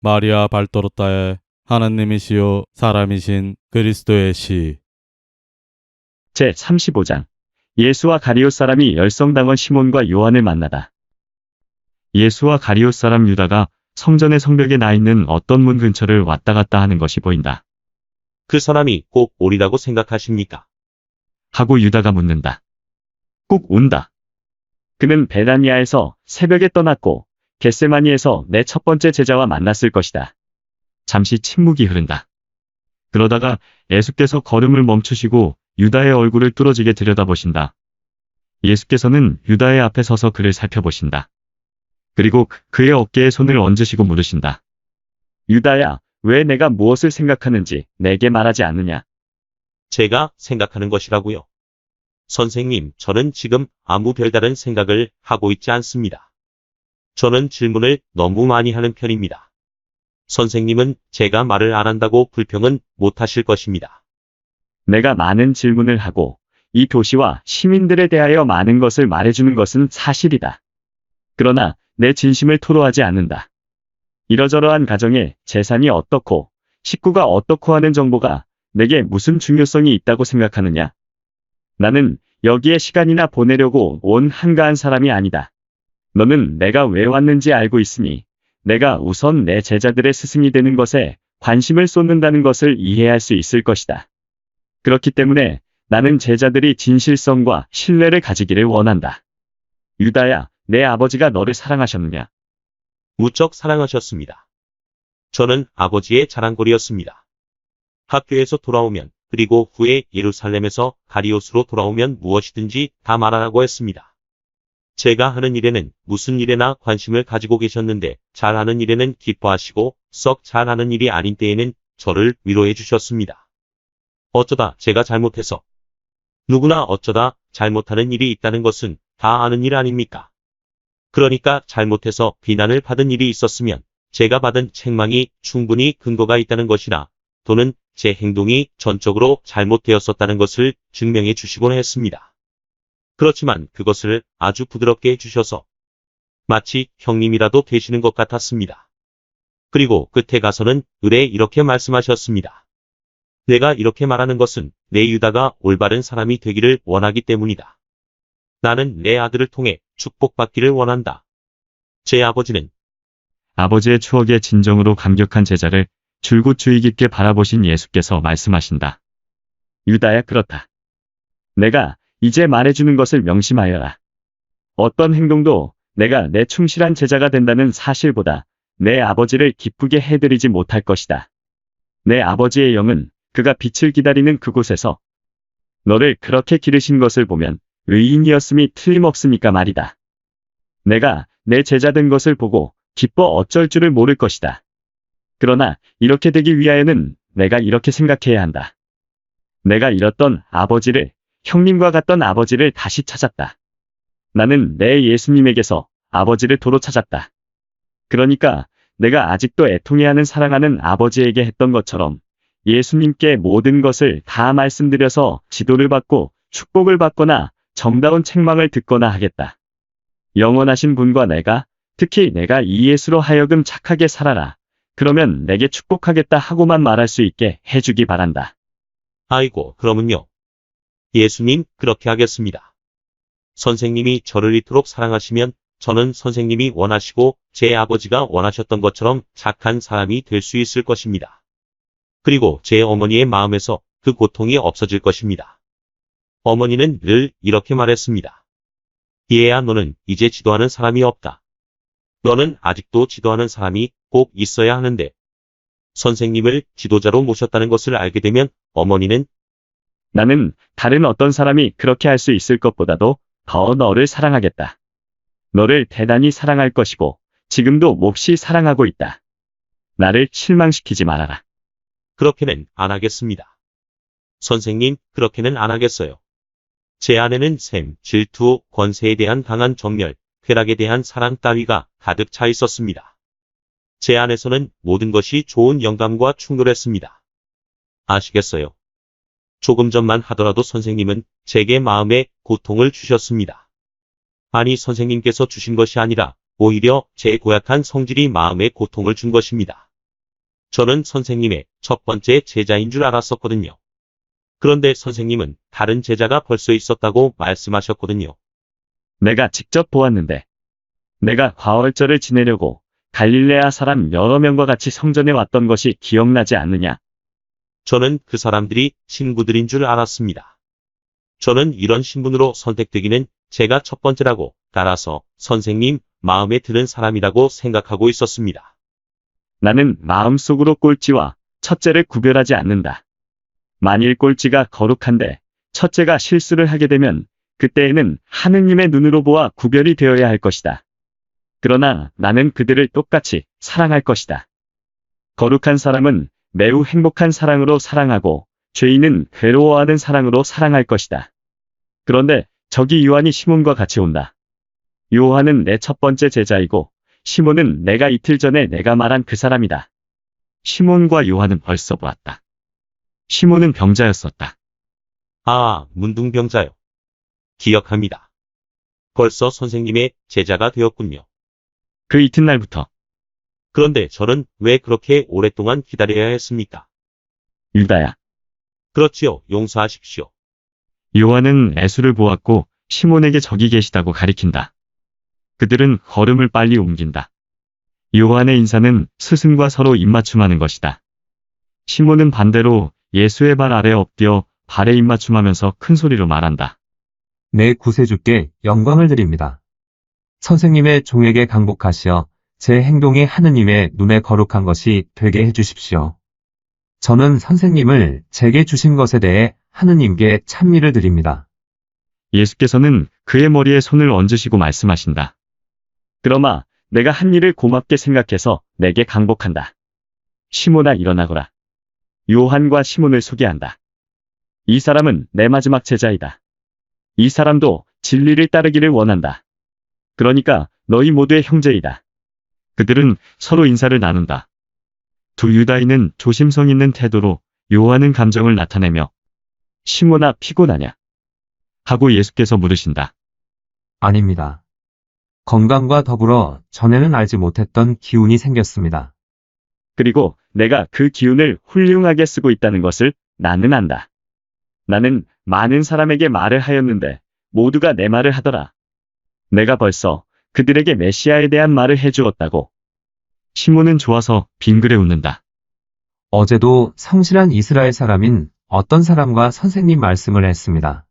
마리아 발도로타의 하나님이시요 사람이신 그리스도의 시. 제35장. 예수와 가리옷 사람이 열성당원 시몬과 요한을 만나다. 예수와 가리옷 사람 유다가 성전의 성벽에 나 있는 어떤 문 근처를 왔다 갔다 하는 것이 보인다. 그 사람이 꼭 오리라고 생각하십니까? 하고 유다가 묻는다. 꼭 온다. 그는 베다니아에서 새벽에 떠났고 겟세마니에서 내 첫 번째 제자와 만났을 것이다. 잠시 침묵이 흐른다. 그러다가 예수께서 걸음을 멈추시고 유다의 얼굴을 뚫어지게 들여다보신다. 예수께서는 유다의 앞에 서서 그를 살펴보신다. 그리고 그의 어깨에 손을 얹으시고 물으신다. 유다야, 왜 내가 무엇을 생각하는지 내게 말하지 않느냐? 제가 생각하는 것이라고요. 선생님, 저는 지금 아무 별다른 생각을 하고 있지 않습니다. 저는 질문을 너무 많이 하는 편입니다. 선생님은 제가 말을 안 한다고 불평은 못 하실 것입니다. 내가 많은 질문을 하고 이 도시와 시민들에 대하여 많은 것을 말해주는 것은 사실이다. 그러나 내 진심을 토로하지 않는다. 이러저러한 가정에 재산이 어떻고 식구가 어떻고 하는 정보가 내게 무슨 중요성이 있다고 생각하느냐? 나는 여기에 시간이나 보내려고 온 한가한 사람이 아니다. 너는 내가 왜 왔는지 알고 있으니 내가 우선 내 제자들의 스승이 되는 것에 관심을 쏟는다는 것을 이해할 수 있을 것이다. 그렇기 때문에 나는 제자들이 진실성과 신뢰를 가지기를 원한다. 유다야, 내 아버지가 너를 사랑하셨느냐? 무척 사랑하셨습니다. 저는 아버지의 자랑거리였습니다. 학교에서 돌아오면 그리고 후에 예루살렘에서 가리옷으로 돌아오면 무엇이든지 다 말하라고 했습니다. 제가 하는 일에는 무슨 일에나 관심을 가지고 계셨는데 잘하는 일에는 기뻐하시고 썩 잘하는 일이 아닌 때에는 저를 위로해 주셨습니다. 어쩌다 제가 잘못해서 누구나 어쩌다 잘못하는 일이 있다는 것은 다 아는 일 아닙니까? 그러니까 잘못해서 비난을 받은 일이 있었으면 제가 받은 책망이 충분히 근거가 있다는 것이나 또는 제 행동이 전적으로 잘못되었었다는 것을 증명해 주시곤 했습니다. 그렇지만 그것을 아주 부드럽게 해주셔서 마치 형님이라도 되시는 것 같았습니다. 그리고 끝에 가서는 을에 이렇게 말씀하셨습니다. 내가 이렇게 말하는 것은 내 유다가 올바른 사람이 되기를 원하기 때문이다. 나는 내 아들을 통해 축복받기를 원한다. 제 아버지는 아버지의 추억에 진정으로 감격한 제자를 줄곧 주의 깊게 바라보신 예수께서 말씀하신다. 유다야, 그렇다. 내가 이제 말해주는 것을 명심하여라. 어떤 행동도 내가 내 충실한 제자가 된다는 사실보다 내 아버지를 기쁘게 해드리지 못할 것이다. 내 아버지의 영은 그가 빛을 기다리는 그곳에서 너를 그렇게 기르신 것을 보면 의인이었음이 틀림없으니까 말이다. 내가 내 제자 된 것을 보고 기뻐 어쩔 줄을 모를 것이다. 그러나 이렇게 되기 위하여는 내가 이렇게 생각해야 한다. 내가 잃었던 아버지를, 형님과 같던 아버지를 다시 찾았다. 나는 내 예수님에게서 아버지를 도로 찾았다. 그러니까 내가 아직도 애통해하는 사랑하는 아버지에게 했던 것처럼 예수님께 모든 것을 다 말씀드려서 지도를 받고 축복을 받거나 정다운 책망을 듣거나 하겠다. 영원하신 분과 내가, 특히 내가 이 예수로 하여금 착하게 살아라. 그러면 내게 축복하겠다 하고만 말할 수 있게 해주기 바란다. 아이고, 그러면요. 예수님, 그렇게 하겠습니다. 선생님이 저를 이토록 사랑하시면 저는 선생님이 원하시고 제 아버지가 원하셨던 것처럼 착한 사람이 될 수 있을 것입니다. 그리고 제 어머니의 마음에서 그 고통이 없어질 것입니다. 어머니는 늘 이렇게 말했습니다. 얘야, 너는 이제 지도하는 사람이 없다. 너는 아직도 지도하는 사람이 꼭 있어야 하는데. 선생님을 지도자로 모셨다는 것을 알게 되면 어머니는 나는 다른 어떤 사람이 그렇게 할 수 있을 것보다도 더 너를 사랑하겠다. 너를 대단히 사랑할 것이고 지금도 몹시 사랑하고 있다. 나를 실망시키지 말아라. 그렇게는 안 하겠습니다. 선생님, 그렇게는 안 하겠어요. 제 안에는 샘, 질투, 권세에 대한 강한 정멸, 쾌락에 대한 사랑 따위가 가득 차 있었습니다. 제 안에서는 모든 것이 좋은 영감과 충돌했습니다. 아시겠어요? 조금 전만 하더라도 선생님은 제게 마음에 고통을 주셨습니다. 아니, 선생님께서 주신 것이 아니라 오히려 제 고약한 성질이 마음에 고통을 준 것입니다. 저는 선생님의 첫 번째 제자인 줄 알았었거든요. 그런데 선생님은 다른 제자가 벌써 있었다고 말씀하셨거든요. 내가 직접 보았는데. 내가 화월절을 지내려고 갈릴레아 사람 여러 명과 같이 성전에 왔던 것이 기억나지 않느냐? 저는 그 사람들이 친구들인 줄 알았습니다. 저는 이런 신분으로 선택되기는 제가 첫 번째라고, 따라서 선생님 마음에 드는 사람이라고 생각하고 있었습니다. 나는 마음속으로 꼴찌와 첫째를 구별하지 않는다. 만일 꼴찌가 거룩한데 첫째가 실수를 하게 되면 그때에는 하느님의 눈으로 보아 구별이 되어야 할 것이다. 그러나 나는 그들을 똑같이 사랑할 것이다. 거룩한 사람은 매우 행복한 사랑으로 사랑하고 죄인은 괴로워하는 사랑으로 사랑할 것이다. 그런데 저기 요한이 시몬과 같이 온다. 요한은 내 첫 번째 제자이고 시몬은 내가 이틀 전에 내가 말한 그 사람이다. 시몬과 요한은 벌써 보았다. 시몬은 병자였었다. 아, 문둥병자요. 기억합니다. 벌써 선생님의 제자가 되었군요. 그 이튿날부터 그런데 저는 왜 그렇게 오랫동안 기다려야 했습니까? 유다야, 그렇지요, 용서하십시오. 요한은 예수를 보았고 시몬에게 저기 계시다고 가리킨다. 그들은 걸음을 빨리 옮긴다. 요한의 인사는 스승과 서로 입맞춤하는 것이다. 시몬은 반대로 예수의 발 아래 엎드려 발에 입맞춤하면서 큰 소리로 말한다. 내 구세주께 영광을 드립니다. 선생님의 종에게 강복하시어 제 행동이 하느님의 눈에 거룩한 것이 되게 해주십시오. 저는 선생님을 제게 주신 것에 대해 하느님께 찬미를 드립니다. 예수께서는 그의 머리에 손을 얹으시고 말씀하신다. 그러마 내가 한 일을 고맙게 생각해서 내게 강복한다. 시몬아 일어나거라. 요한과 시몬을 소개한다. 이 사람은 내 마지막 제자이다. 이 사람도 진리를 따르기를 원한다. 그러니까 너희 모두의 형제이다. 그들은 서로 인사를 나눈다. 두 유다인은 조심성 있는 태도로 요한은 감정을 나타내며 시몬아 피곤하냐? 하고 예수께서 물으신다. 아닙니다. 건강과 더불어 전에는 알지 못했던 기운이 생겼습니다. 그리고 내가 그 기운을 훌륭하게 쓰고 있다는 것을 나는 안다. 나는 많은 사람에게 말을 하였는데 모두가 내 말을 하더라. 내가 벌써 그들에게 메시아에 대한 말을 해주었다고. 시몬은 좋아서 빙그레 웃는다. 어제도 성실한 이스라엘 사람인 어떤 사람과 선생님 말씀을 했습니다.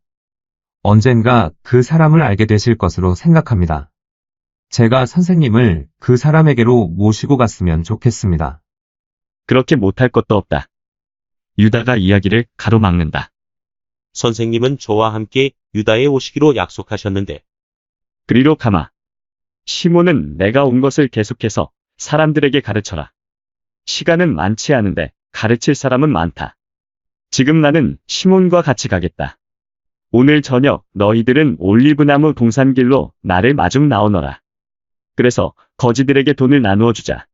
언젠가 그 사람을 알게 되실 것으로 생각합니다. 제가 선생님을 그 사람에게로 모시고 갔으면 좋겠습니다. 그렇게 못할 것도 없다. 유다가 이야기를 가로막는다. 선생님은 저와 함께 유다에 오시기로 약속하셨는데, 그리로 가마. 시몬은 내가 온 것을 계속해서 사람들에게 가르쳐라. 시간은 많지 않은데 가르칠 사람은 많다. 지금 나는 시몬과 같이 가겠다. 오늘 저녁 너희들은 올리브나무 동산길로 나를 마중 나오너라. 그래서 거지들에게 돈을 나누어 주자.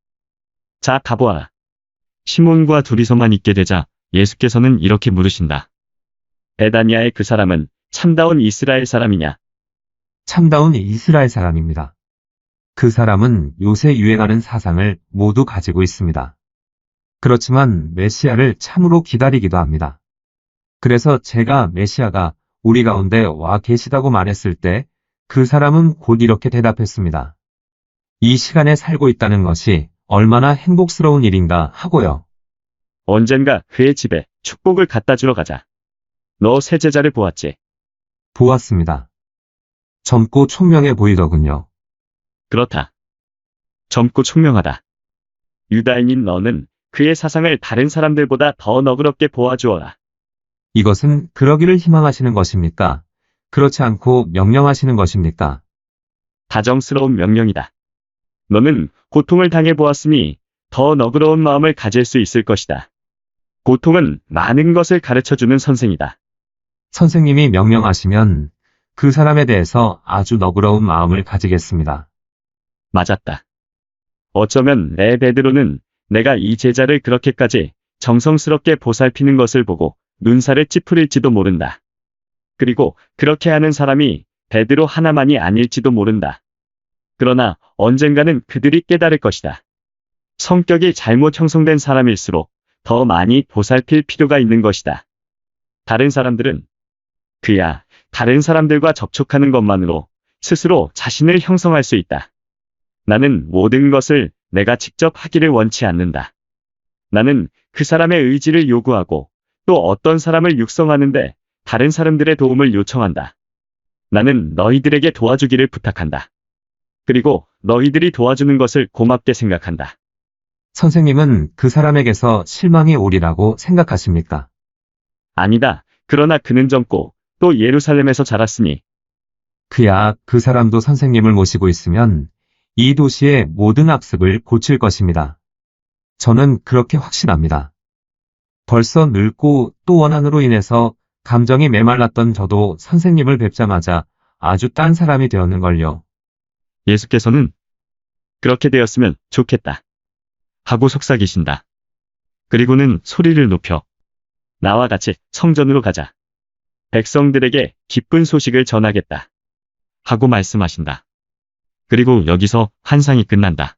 자, 가보아라. 시몬과 둘이서만 있게 되자 예수께서는 이렇게 물으신다. 베다니아의 그 사람은 참다운 이스라엘 사람이냐? 참다운 이스라엘 사람입니다. 그 사람은 요새 유행하는 사상을 모두 가지고 있습니다. 그렇지만 메시아를 참으로 기다리기도 합니다. 그래서 제가 메시아가 우리 가운데 와 계시다고 말했을 때 그 사람은 곧 이렇게 대답했습니다. 이 시간에 살고 있다는 것이 얼마나 행복스러운 일인가 하고요. 언젠가 그의 집에 축복을 갖다 주러 가자. 너 새 제자를 보았지? 보았습니다. 젊고 총명해 보이더군요. 그렇다. 젊고 총명하다. 유다인인 너는 그의 사상을 다른 사람들보다 더 너그럽게 보아주어라. 이것은 그러기를 희망하시는 것입니까? 그렇지 않고 명령하시는 것입니까? 다정스러운 명령이다. 너는 고통을 당해보았으니 더 너그러운 마음을 가질 수 있을 것이다. 고통은 많은 것을 가르쳐주는 선생이다. 선생님이 명령하시면 그 사람에 대해서 아주 너그러운 마음을 가지겠습니다. 맞았다. 어쩌면 내 베드로는 내가 이 제자를 그렇게까지 정성스럽게 보살피는 것을 보고 눈살을 찌푸릴지도 모른다. 그리고 그렇게 하는 사람이 베드로 하나만이 아닐지도 모른다. 그러나 언젠가는 그들이 깨달을 것이다. 성격이 잘못 형성된 사람일수록 더 많이 보살필 필요가 있는 것이다. 다른 사람들은 그야 다른 사람들과 접촉하는 것만으로 스스로 자신을 형성할 수 있다. 나는 모든 것을 내가 직접 하기를 원치 않는다. 나는 그 사람의 의지를 요구하고 또 어떤 사람을 육성하는데 다른 사람들의 도움을 요청한다. 나는 너희들에게 도와주기를 부탁한다. 그리고 너희들이 도와주는 것을 고맙게 생각한다. 선생님은 그 사람에게서 실망이 오리라고 생각하십니까? 아니다. 그러나 그는 젊고 또 예루살렘에서 자랐으니 그야 그 사람도 선생님을 모시고 있으면 이 도시의 모든 악습을 고칠 것입니다. 저는 그렇게 확신합니다. 벌써 늙고 또 원한으로 인해서 감정이 메말랐던 저도 선생님을 뵙자마자 아주 딴 사람이 되었는걸요. 예수께서는 그렇게 되었으면 좋겠다 하고 속삭이신다. 그리고는 소리를 높여 나와 같이 성전으로 가자. 백성들에게 기쁜 소식을 전하겠다 하고 말씀하신다. 그리고 여기서 환상이 끝난다.